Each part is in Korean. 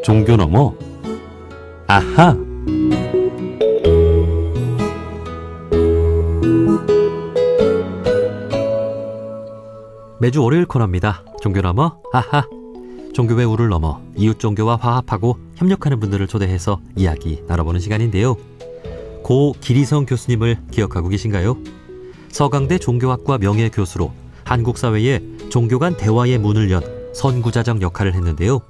종교 너머 아하. 매주 월요일 코너입니다. 종교 너머 아하. 종교의 우를 넘어 이웃 종교와 화합하고 협력하는 분들을 초대해서 이야기 나눠보는 시간인데요. 고 기리성 교수님을 기억하고 계신가요? 서강대 종교학과 명예교수로 한국 사회에 종교 간 대화의 문을 연 선구자적 역할을 했는데요.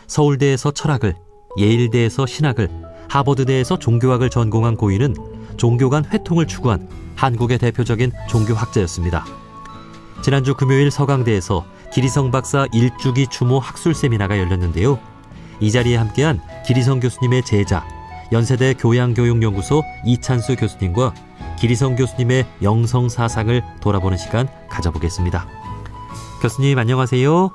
서울대에서 철학을, 예일대에서 신학을, 하버드대에서 종교학을 전공한 고인은 종교 간 회통을 추구한 한국의 대표적인 종교학자였습니다. 지난주 금요일 서강대에서 기리성 박사 일주기 추모 학술 세미나가 열렸는데요. 이 자리에 함께한 기리성 교수님의 제자, 연세대 교양교육연구소 이찬수 교수님과 기리성 교수님의 영성사상을 돌아보는 시간 가져보겠습니다. 교수님 안녕하세요.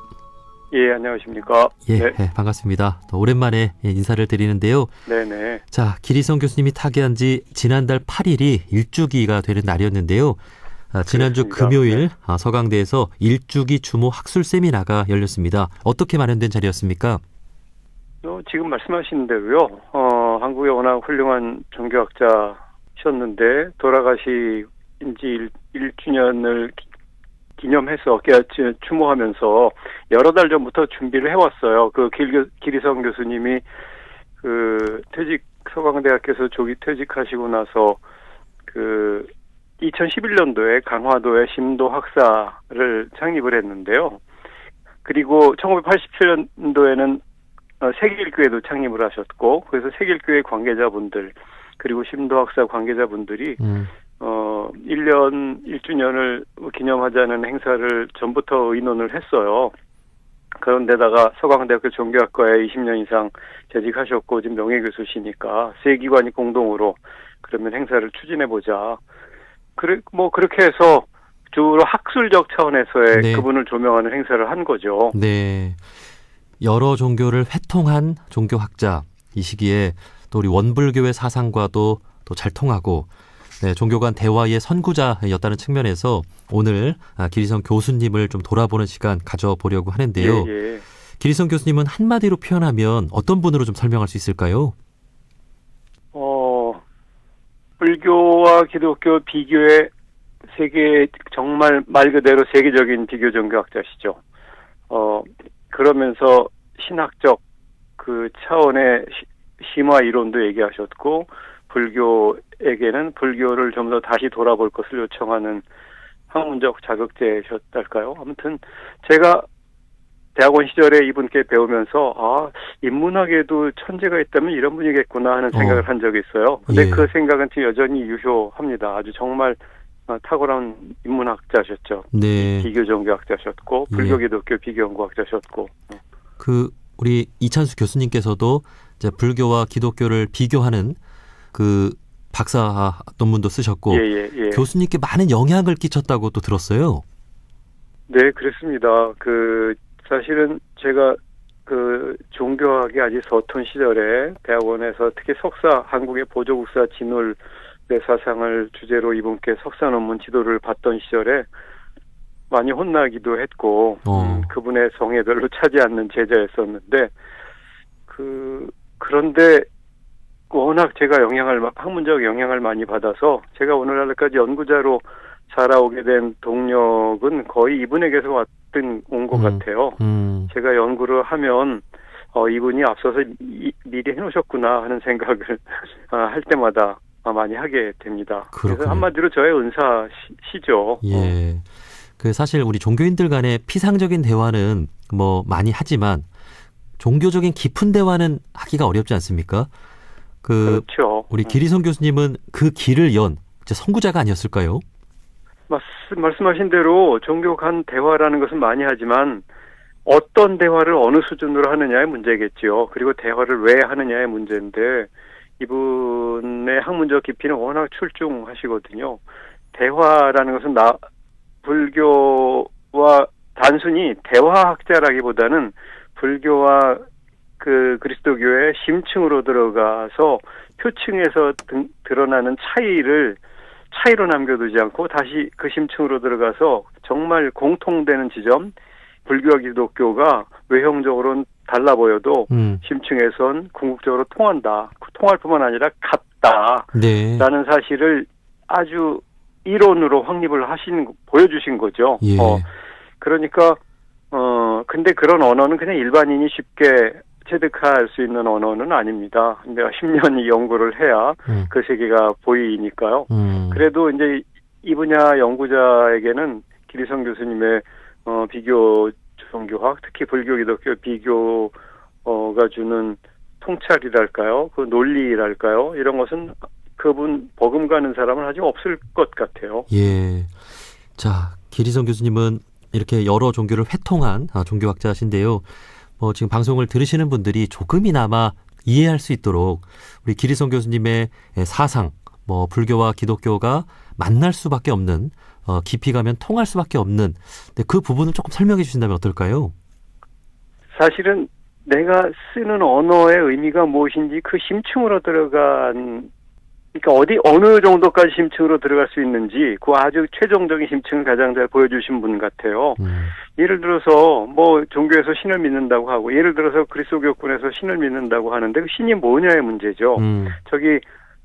예, 안녕하십니까. 예, 네. 반갑습니다. 또 오랜만에 인사를 드리는데요. 네네. 자, 기리성 교수님이 타계한 지 지난달 8일이 일주기가 되는 날이었는데요. 지난주 그렇습니다. 금요일 네. 서강대에서 일주기 추모 학술 세미나가 열렸습니다. 어떻게 마련된 자리였습니까? 지금 말씀하신 대로요. 한국의 워낙 훌륭한 종교학자셨는데 돌아가신 지 1주년을 기념해서 추모하면서 여러 달 전부터 준비를 해왔어요. 기리성 교수님이 서강대학교에서 조기 퇴직하시고 나서 2011년도에 강화도에 심도학사를 창립을 했는데요. 그리고 1987년도에는 세길교회도 창립을 하셨고, 그래서 세길교회 관계자분들, 그리고 심도학사 관계자분들이 1년 1주년을 기념하자는 행사를 전부터 의논을 했어요. 그런데다가 서강대학교 종교학과에 20년 이상 재직하셨고 지금 명예교수시니까 세 기관이 공동으로 그러면 행사를 추진해보자. 그렇게 해서 주로 학술적 차원에서의 네. 그분을 조명하는 행사를 한 거죠. 네. 여러 종교를 회통한 종교학자, 이 시기에 또 우리 원불교의 사상과도 또 잘 통하고, 네, 종교 간 대화의 선구자였다는 측면에서 오늘 기리성 교수님을 좀 돌아보는 시간 가져보려고 하는데요. 예. 기리성 교수님은 한마디로 표현하면 어떤 분으로 좀 설명할 수 있을까요? 불교와 기독교 비교의 정말 말 그대로 세계적인 비교 종교학자시죠. 그러면서 신학적 차원의 심화 이론도 얘기하셨고, 불교에게는 불교를 좀 더 다시 돌아볼 것을 요청하는 학문적 자극제셨달까요? 아무튼 제가 대학원 시절에 이분께 배우면서 인문학에도 천재가 있다면 이런 분이겠구나 하는 생각을 한 적이 있어요. 근데 예. 그 생각은 지금 여전히 유효합니다. 아주 정말 탁월한 인문학자셨죠. 네. 비교 종교학자셨고, 불교 기독교 비교 연구학자셨고. 우리 이찬수 교수님께서도 이제 불교와 기독교를 비교하는 박사 논문도 쓰셨고, 예. 교수님께 많은 영향을 끼쳤다고 또 들었어요. 네, 그렇습니다. 사실은 제가 종교학이 아직 서툰 시절에 대학원에서 특히 한국의 보조국사 진울의 사상을 주제로 이분께 석사 논문 지도를 받던 시절에 많이 혼나기도 했고, 그분의 성에 별로 차지 않는 제자였었는데, 그런데 워낙 제가 학문적 영향을 많이 받아서 제가 오늘날까지 연구자로 자라오게 된 동력은 거의 이분에게서 온 것 같아요. 제가 연구를 하면 이분이 앞서서 미리 해놓으셨구나 하는 생각을 할 때마다 많이 하게 됩니다. 그렇군요. 그래서 한마디로 저의 은사시죠. 예. 사실 우리 종교인들 간의 피상적인 대화는 많이 하지만 종교적인 깊은 대화는 하기가 어렵지 않습니까? 그렇죠. 우리 기리성 교수님은 그 길을 연 선구자가 아니었을까요? 말씀하신 대로 종교 간 대화라는 것은 많이 하지만 어떤 대화를 어느 수준으로 하느냐의 문제겠죠. 그리고 대화를 왜 하느냐의 문제인데 이분의 학문적 깊이는 워낙 출중하시거든요. 대화라는 것은 불교와 단순히 대화학자라기보다는 불교와 그리스도교의 심층으로 들어가서 표층에서 드러나는 차이로 남겨두지 않고 다시 그 심층으로 들어가서 정말 공통되는 지점, 불교와 기독교가 외형적으로는 달라 보여도 심층에선 궁극적으로 통한다. 통할 뿐만 아니라 네. 같다라는 사실을 아주 이론으로 확립을 보여주신 거죠. 예. 그러니까 근데 그런 언어는 그냥 일반인이 쉽게 체득할 수 있는 언어는 아닙니다. 내가 10년이 연구를 해야 그 세계가 보이니까요. 그래도 이제 이 분야 연구자에게는 기리성 교수님의 비교 종교학, 특히 불교 기독교 비교가 주는 통찰이랄까요, 그 논리랄까요, 이런 것은 그분 버금가는 사람은 아직 없을 것 같아요. 예. 자, 기리성 교수님은 이렇게 여러 종교를 회통한 종교학자신데요. 지금 방송을 들으시는 분들이 조금이나마 이해할 수 있도록 우리 기리성 교수님의 사상, 불교와 기독교가 만날 수밖에 없는, 깊이 가면 통할 수밖에 없는, 그 부분을 조금 설명해 주신다면 어떨까요? 사실은 내가 쓰는 언어의 의미가 무엇인지 그 심층으로 들어간, 그러니까 어느 정도까지 심층으로 들어갈 수 있는지 그 아주 최종적인 심층을 가장 잘 보여주신 분 같아요. 예를 들어서 종교에서 신을 믿는다고 하고, 예를 들어서 그리스도교권에서 신을 믿는다고 하는데 그 신이 뭐냐의 문제죠.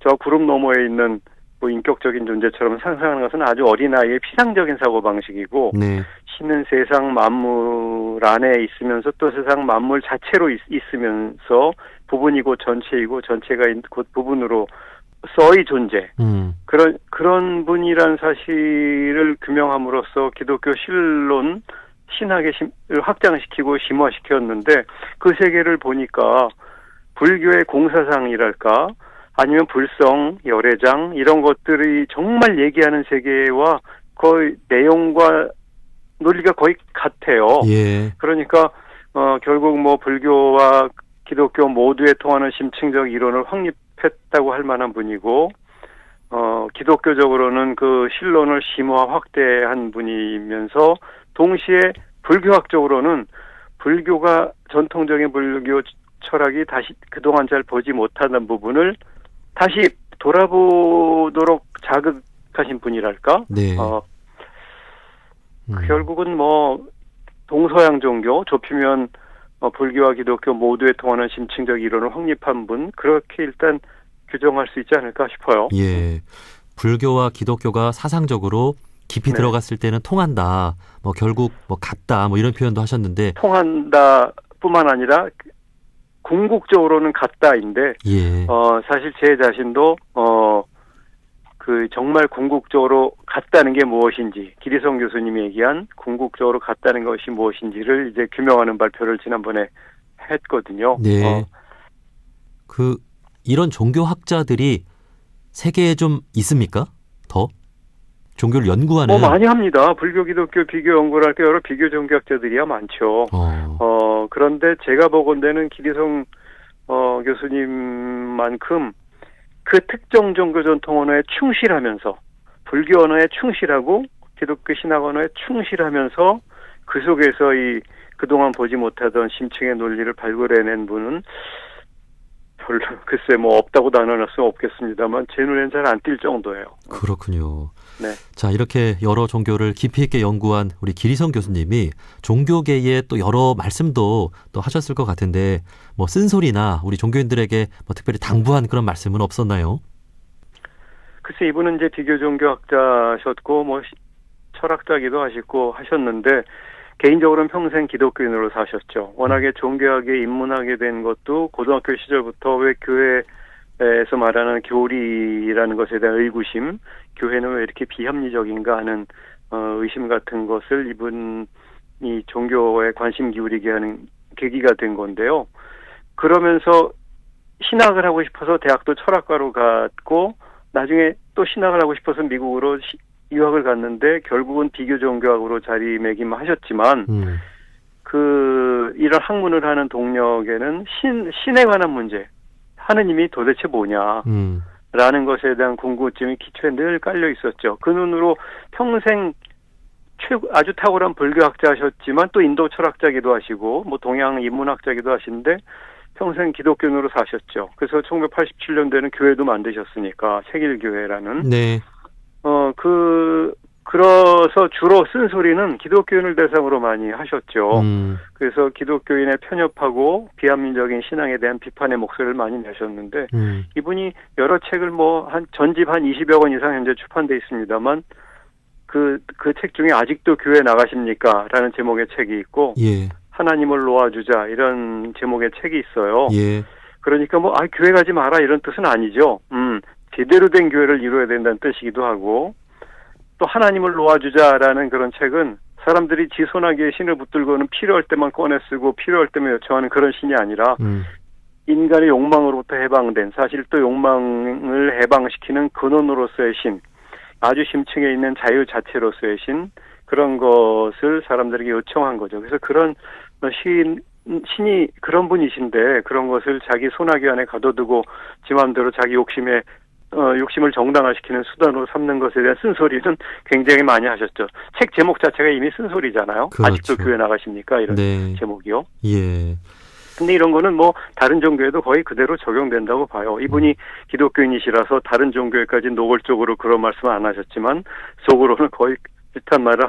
저 구름 너머에 있는 인격적인 존재처럼 상상하는 것은 아주 어린아이의 피상적인 사고방식이고, 네. 신은 세상 만물 안에 있으면서 또 세상 만물 자체로 있으면서 부분이고 전체이고 전체가 곧 부분으로 서의 존재. 그런 분이란 사실을 규명함으로써 기독교 신론, 신학의 확장시키고 심화시켰는데, 그 세계를 보니까 불교의 공사상이랄까, 아니면 불성, 열애장, 이런 것들이 정말 얘기하는 세계와 거의 내용과 논리가 거의 같아요. 예. 그러니까, 결국 불교와 기독교 모두에 통하는 심층적 이론을 확립했다고 할 만한 분이고, 기독교적으로는 그 신론을 심화 확대한 분이면서, 동시에 불교학적으로는 불교가 전통적인 불교 철학이 다시 그동안 잘 보지 못하는 부분을 다시 돌아보도록 자극하신 분이랄까? 네. 결국은 동서양 종교, 좁히면 불교와 기독교 모두에 통하는 심층적 이론을 확립한 분, 그렇게 일단 규정할 수 있지 않을까 싶어요. 예. 불교와 기독교가 사상적으로 깊이 들어갔을 때는 통한다. 결국 같다. 이런 표현도 하셨는데, 통한다 뿐만 아니라 궁극적으로는 같다인데, 예. 사실 제 자신도 정말 궁극적으로 같다는 게 무엇인지, 기리성 교수님이 얘기한 궁극적으로 같다는 것이 무엇인지를 이제 규명하는 발표를 지난번에 했거든요. 네. 이런 종교학자들이 세계에 좀 있습니까? 더? 종교를 연구하는. 많이 합니다. 불교, 기독교 비교 연구를 할 때 여러 비교 종교학자들이야 많죠. 그런데 제가 보건대는 기리성 교수님만큼 그 특정 종교 전통 언어에 충실하면서, 불교 언어에 충실하고 기독교 신학 언어에 충실하면서 그 속에서 그동안 보지 못하던 심층의 논리를 발굴해낸 분은 별로 글쎄 없다고 단언할 수는 없겠습니다만 제 눈에는 잘 안 띌 정도예요. 그렇군요. 네. 자, 이렇게 여러 종교를 깊이 있게 연구한 우리 기리성 교수님이 종교계에 또 여러 말씀도 또 하셨을 것 같은데, 쓴소리나 우리 종교인들에게 특별히 당부한 그런 말씀은 없었나요? 글쎄, 이분은 이제 비교 종교학자셨고 철학자기도 하셨는데, 개인적으로는 평생 기독교인으로 사셨죠. 워낙에 종교학에 입문하게 된 것도 고등학교 시절부터 왜 교회에서 말하는 교리라는 것에 대한 의구심, 교회는 왜 이렇게 비합리적인가 하는 의심 같은 것을 이분이 종교에 관심 기울이게 하는 계기가 된 건데요. 그러면서 신학을 하고 싶어서 대학도 철학과로 갔고, 나중에 또 신학을 하고 싶어서 미국으로 유학을 갔는데 결국은 비교 종교학으로 자리매김하셨지만, 이런 학문을 하는 동력에는 신에 관한 문제, 하느님이 도대체 뭐냐, 라는 것에 대한 궁금증이 기초에 늘 깔려 있었죠. 그 눈으로 평생 아주 탁월한 불교학자셨지만 또 인도 철학자기도 하시고 동양 인문학자기도 하시는데 평생 기독교인으로 사셨죠. 그래서 1987년도에는 교회도 만드셨으니까, 세길교회라는. 네. 그래서 주로 쓴소리는 기독교인을 대상으로 많이 하셨죠. 그래서 기독교인에 편협하고 비합리적인 신앙에 대한 비판의 목소리를 많이 내셨는데 이분이 여러 책을 전집 한 20여 권 이상 현재 출판돼 있습니다만 그 책 중에 아직도 교회 나가십니까? 라는 제목의 책이 있고 예. 하나님을 놓아주자 이런 제목의 책이 있어요. 예. 그러니까 교회 가지 마라 이런 뜻은 아니죠. 제대로 된 교회를 이루어야 된다는 뜻이기도 하고 또 하나님을 놓아주자라는 그런 책은 사람들이 지 손아귀에 신을 붙들고는 필요할 때만 꺼내 쓰고 필요할 때만 요청하는 그런 신이 아니라 인간의 욕망으로부터 해방된 사실 또 욕망을 해방시키는 근원으로서의 신 아주 심층에 있는 자유 자체로서의 신 그런 것을 사람들에게 요청한 거죠. 그래서 그런 신이 그런 분이신데 그런 것을 자기 손아귀 안에 가둬두고 지 마음대로 자기 욕심을 정당화시키는 수단으로 삼는 것에 대한 쓴소리는 굉장히 많이 하셨죠. 책 제목 자체가 이미 쓴소리잖아요. 그렇죠. 아직도 교회 나가십니까? 이런 네. 제목이요. 예. 근데 이런 거는 다른 종교에도 거의 그대로 적용된다고 봐요. 이분이 기독교인이시라서 다른 종교에까지 노골적으로 그런 말씀 안 하셨지만 속으로는 거의 비슷한 말을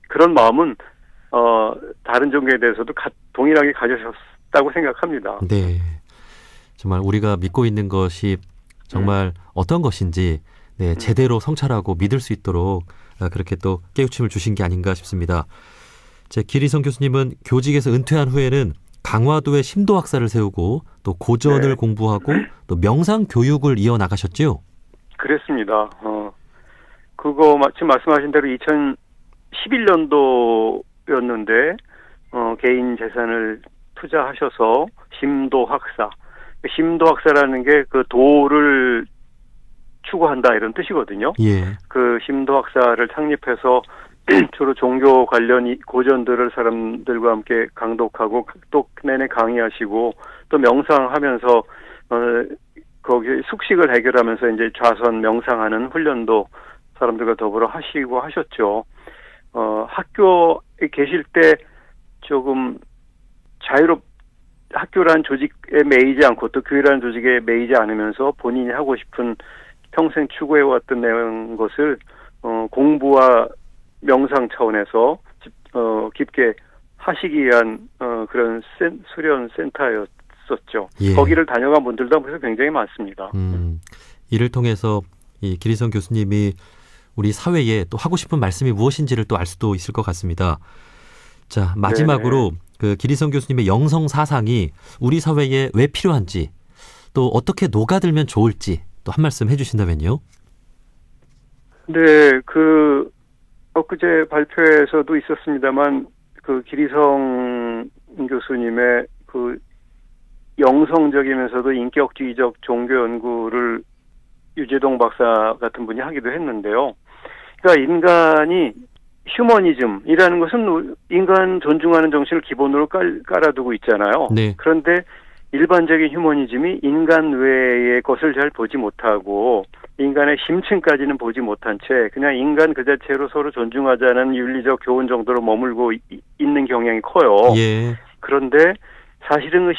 그런 마음은 다른 종교에 대해서도 동일하게 가지셨다고 생각합니다. 네. 정말 우리가 믿고 있는 것이 정말 어떤 것인지 제대로 성찰하고 믿을 수 있도록 그렇게 또 깨우침을 주신 게 아닌가 싶습니다. 기리성 교수님은 교직에서 은퇴한 후에는 강화도에 심도 학사를 세우고 또 고전을 공부하고 또 명상 교육을 이어나가셨죠? 그랬습니다. 그거 지금 말씀하신 대로 2011년도였는데 개인 재산을 투자하셔서 심도 학사. 심도 학사라는 게 그 도를 추구한다 이런 뜻이거든요. 예. 그 심도 학사를 창립해서 주로 종교 관련 고전들을 사람들과 함께 강독하고 또 내내 강의하시고 또 명상하면서 거기 숙식을 해결하면서 이제 좌선 명상하는 훈련도 사람들과 더불어 하시고 하셨죠. 학교에 계실 때 조금 학교라는 조직에 매이지 않고 또 교회라는 조직에 매이지 않으면서 본인이 하고 싶은 평생 추구해왔던 것을 공부와 명상 차원에서 깊게 하시기 위한 그런 수련 센터였었죠. 예. 거기를 다녀간 분들도 그래서 굉장히 많습니다. 이를 통해서 이 기리성 교수님이 우리 사회에 또 하고 싶은 말씀이 무엇인지를 또 알 수도 있을 것 같습니다. 자, 마지막으로 그 기리성 교수님의 영성 사상이 우리 사회에 왜 필요한지 또 어떻게 녹아들면 좋을지 또 한 말씀 해주신다면요. 네, 엊그제 발표에서도 있었습니다만 그 기리성 교수님의 그 영성적이면서도 인격주의적 종교 연구를 유재동 박사 같은 분이 하기도 했는데요. 그러니까 인간이 휴머니즘이라는 것은 인간 존중하는 정신을 기본으로 깔아두고 있잖아요. 네. 그런데 일반적인 휴머니즘이 인간 외의 것을 잘 보지 못하고 인간의 심층까지는 보지 못한 채 그냥 인간 그 자체로 서로 존중하자는 윤리적 교훈 정도로 머물고 있는 경향이 커요. 예. 그런데 사실은 그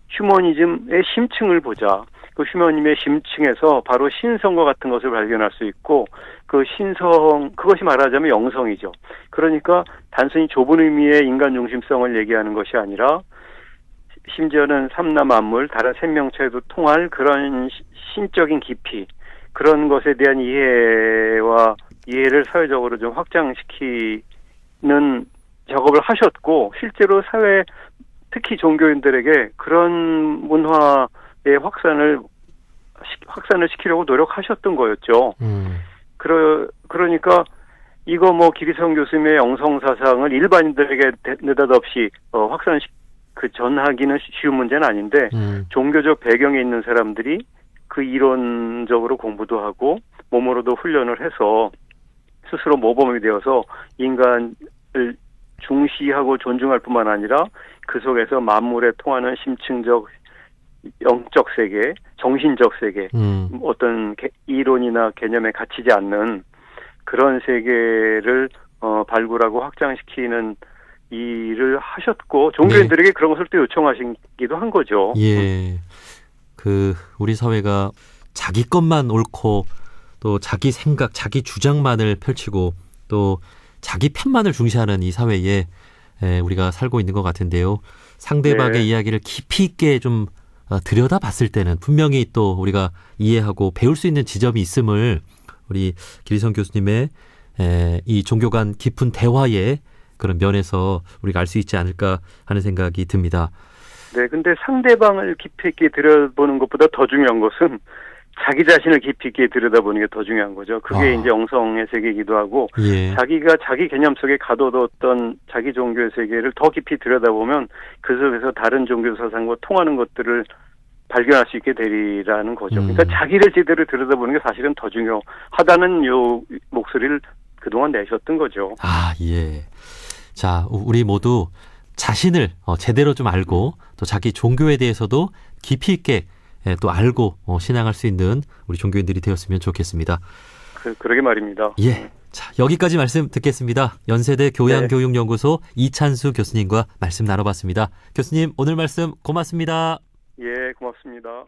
휴머니즘의 심층을 보자. 그 휴머니즘의 심층에서 바로 신성과 같은 것을 발견할 수 있고 그 그것이 말하자면 영성이죠. 그러니까 단순히 좁은 의미의 인간 중심성을 얘기하는 것이 아니라 심지어는 삼라 만물, 다른 생명체에도 통할 그런 신적인 깊이, 그런 것에 대한 이해를 사회적으로 좀 확장시키는 작업을 하셨고, 실제로 특히 종교인들에게 그런 문화의 확산을 시키려고 노력하셨던 거였죠. 그러니까 이거 기리성 교수님의 영성 사상을 일반인들에게 느닷없이 전하기는 쉬운 문제는 아닌데 종교적 배경에 있는 사람들이 그 이론적으로 공부도 하고 몸으로도 훈련을 해서 스스로 모범이 되어서 인간을 중시하고 존중할 뿐만 아니라 그 속에서 만물에 통하는 심층적 영적 세계, 정신적 세계, 어떤 이론이나 개념에 갇히지 않는 그런 세계를 발굴하고 확장시키는 일을 하셨고 종교인들에게 그런 것을 또 요청하시기도 한 거죠. 예. 우리 사회가 자기 것만 옳고 또 자기 생각, 자기 주장만을 펼치고 또 자기 편만을 중시하는 이 사회에 우리가 살고 있는 것 같은데요. 상대방의 네. 이야기를 깊이 있게 좀 들여다봤을 때는 분명히 또 우리가 이해하고 배울 수 있는 지점이 있음을 우리 기리성 교수님의 이 종교 간 깊은 대화의 그런 면에서 우리가 알 수 있지 않을까 하는 생각이 듭니다. 네, 근데 상대방을 깊이 있게 들여다보는 것보다 더 중요한 것은 자기 자신을 깊이 있게 들여다보는 게 더 중요한 거죠. 그게 이제 영성의 세계이기도 하고, 예. 자기가 자기 개념 속에 가둬뒀던 자기 종교의 세계를 더 깊이 들여다보면 그 속에서 다른 종교 사상과 통하는 것들을 발견할 수 있게 되리라는 거죠. 그러니까 자기를 제대로 들여다보는 게 사실은 더 중요하다는 요 목소리를 그동안 내셨던 거죠. 아, 예. 자, 우리 모두 자신을 제대로 좀 알고 또 자기 종교에 대해서도 깊이 있게 또 알고 신앙할 수 있는 우리 종교인들이 되었으면 좋겠습니다. 그러게 말입니다. 예. 자, 여기까지 말씀 듣겠습니다. 연세대 교양교육연구소 이찬수 교수님과 말씀 나눠봤습니다. 교수님, 오늘 말씀 고맙습니다. 예, 고맙습니다.